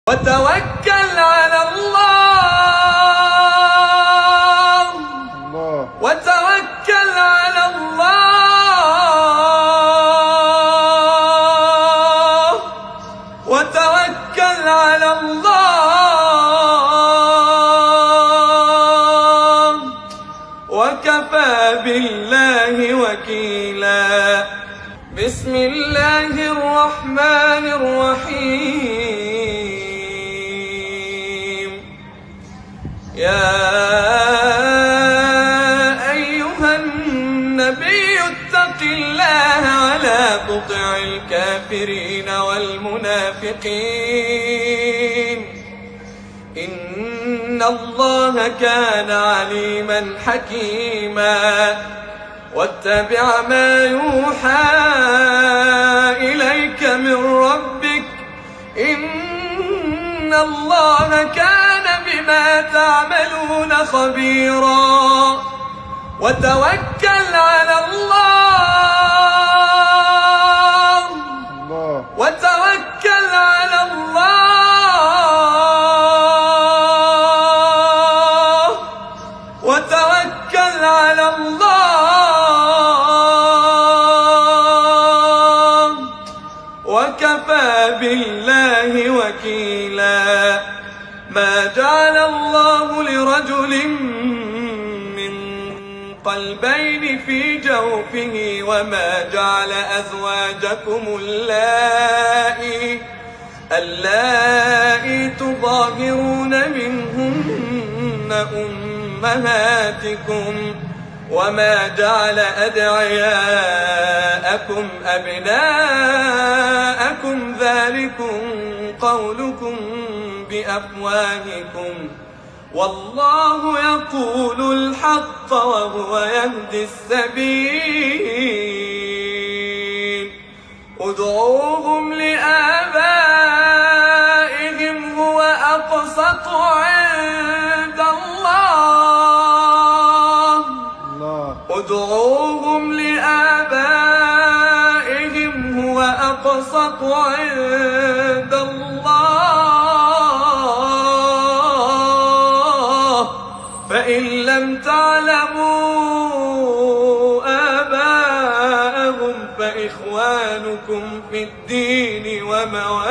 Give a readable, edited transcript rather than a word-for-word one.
وتوكل على الله وتوكل على الله وتوكل على الله وكفى بالله وكيلا. بسم الله الرحمن الرحيم. يا أيها النبي اتق الله ولا تطع الكافرين والمنافقين إن الله كان عليما حكيما. واتبع ما يوحى إليك من ربك إن الله كان بما تعملون خبيرا. وتوكل على الله وتوكل على الله وتوكل على الله وكفى بالله وكيلا. ما جعل الله لرجل من قلبين في جوفه وما جعل أزواجكم اللائي تظاهرون منهن أمهاتكم وما جعل أدعياءكم أبناءكم ذلكم قولكم بأفواهكم والله يقول الحق وهو يهدي السبيل. ادعوهم لآبائهم هو أقسط عند الله ادعوهم لآبائهم هو أقسط عند الله فإن لم تعلموا آباءهم فإخوانكم في الدين ومواليكم